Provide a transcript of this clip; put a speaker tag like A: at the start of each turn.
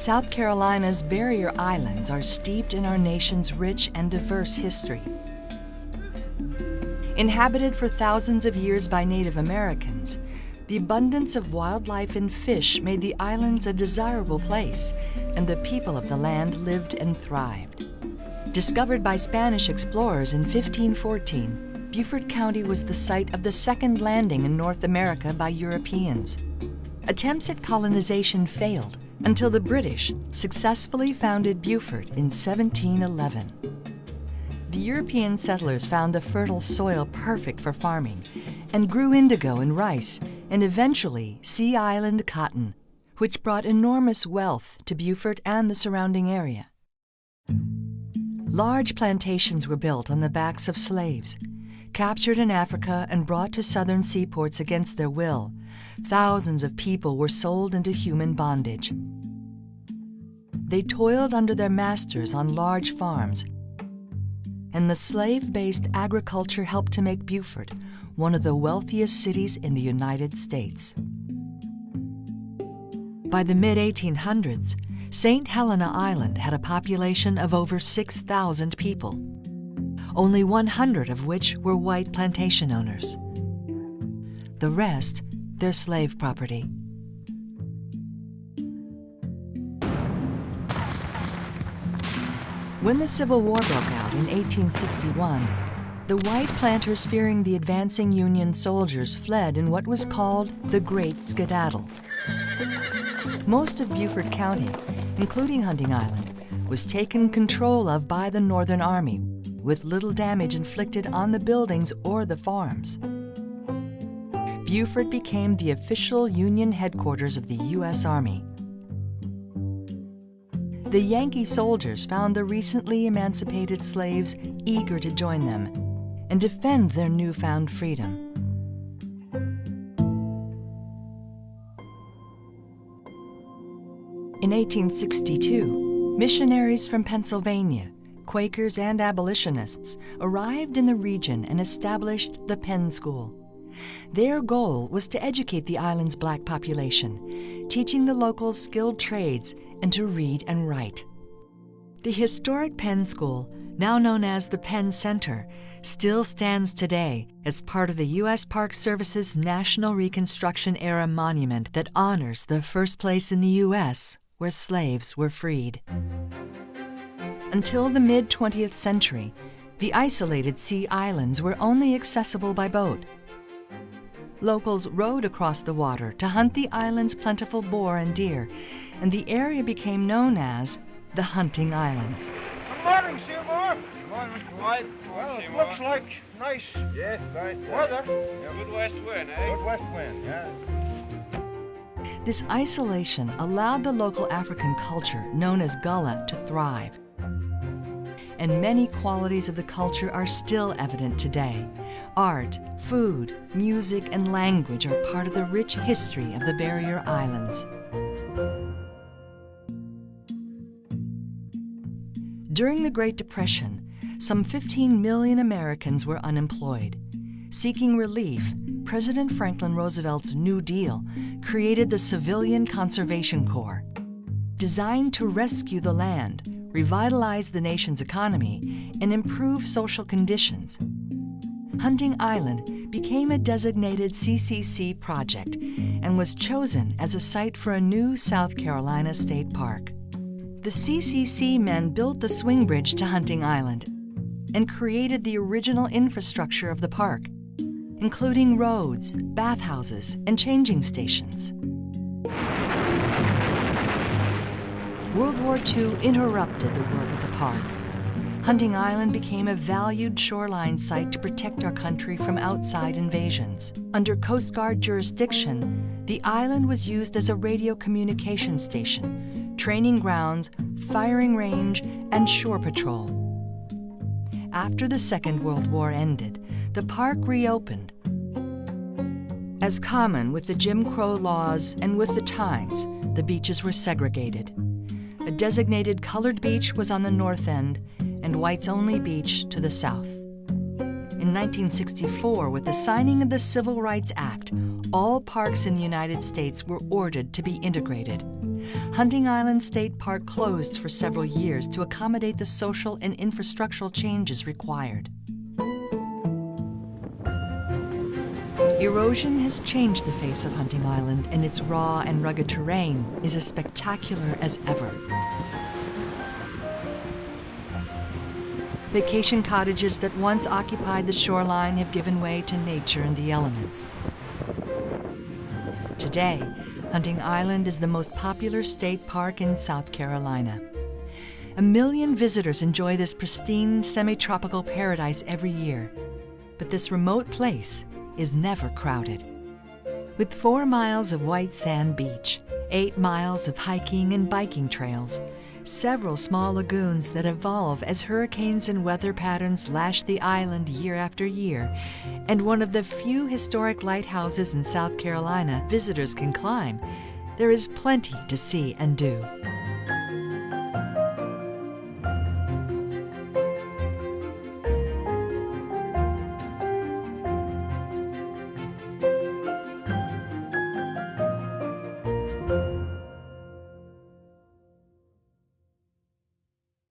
A: South Carolina's barrier islands are steeped in our nation's rich and diverse history. Inhabited for thousands of years by Native Americans, the abundance of wildlife and fish made the islands a desirable place, and the people of the land lived and thrived. Discovered by Spanish explorers in 1514, Beaufort County was the site of the second landing in North America by Europeans. Attempts at colonization failed until the British successfully founded Beaufort in 1711. The European settlers found the fertile soil perfect for farming and grew indigo and rice and eventually Sea Island cotton, which brought enormous wealth to Beaufort and the surrounding area. Large plantations were built on the backs of slaves. Captured in Africa and brought to southern seaports against their will, thousands of people were sold into human bondage. They toiled under their masters on large farms, and the slave-based agriculture helped to make Beaufort one of the wealthiest cities in the United States. By the mid-1800s, St. Helena Island had a population of over 6,000 people, only 100 of which were white plantation owners. The rest, their slave property. When the Civil War broke out in 1861, the white planters, fearing the advancing Union soldiers, fled in what was called the Great Skedaddle. Most of Beaufort County, including Hunting Island, was taken control of by the Northern Army, with little damage inflicted on the buildings or the farms. Beaufort became the official Union headquarters of the U.S. Army. The Yankee soldiers found the recently emancipated slaves eager to join them and defend their newfound freedom. In 1862, missionaries from Pennsylvania, Quakers and abolitionists, arrived in the region and established the Penn School. Their goal was to educate the island's black population, teaching the locals skilled trades and to read and write. The historic Penn School, now known as the Penn Center, still stands today as part of the U.S. Park Service's National Reconstruction Era monument that honors the first place in the U.S. where slaves were freed. Until the mid-20th century, the isolated sea islands were only accessible by boat. Locals rowed across the water to hunt the island's plentiful boar and deer, and the area became known as the Hunting Islands.
B: Good morning, Seymour.
C: Good morning, Mr. White.
B: Well, it looks like nice
C: Yes, right.
B: weather.
C: Yeah, good west wind, eh?
B: Good west wind, yeah.
A: This isolation allowed the local African culture known as Gullah to thrive. And many qualities of the culture are still evident today. Art, food, music, and language are part of the rich history of the Barrier Islands. During the Great Depression, some 15 million Americans were unemployed. Seeking relief, President Franklin Roosevelt's New Deal created the Civilian Conservation Corps. Designed to rescue the land, revitalize the nation's economy, and improve social conditions, Hunting Island became a designated CCC project and was chosen as a site for a new South Carolina state park. The CCC men built the swing bridge to Hunting Island and created the original infrastructure of the park, including roads, bathhouses, and changing stations. World War II interrupted the work at the park. Hunting Island became a valued shoreline site to protect our country from outside invasions. Under Coast Guard jurisdiction, the island was used as a radio communication station, training grounds, firing range, and shore patrol. After the Second World War ended, the park reopened. As common with the Jim Crow laws and with the times, the beaches were segregated. A designated colored beach was on the north end and whites-only beach to the south. In 1964, with the signing of the Civil Rights Act, all parks in the United States were ordered to be integrated. Hunting Island State Park closed for several years to accommodate the social and infrastructural changes required. Erosion has changed the face of Hunting Island, and its raw and rugged terrain is as spectacular as ever. Vacation cottages that once occupied the shoreline have given way to nature and the elements. Today, Hunting Island is the most popular state park in South Carolina. 1 million visitors enjoy this pristine, semi-tropical paradise every year. But this remote place is never crowded. With 4 miles of white sand beach, 8 miles of hiking and biking trails, several small lagoons that evolve as hurricanes and weather patterns lash the island year after year, and one of the few historic lighthouses in South Carolina visitors can climb, there is plenty to see and do.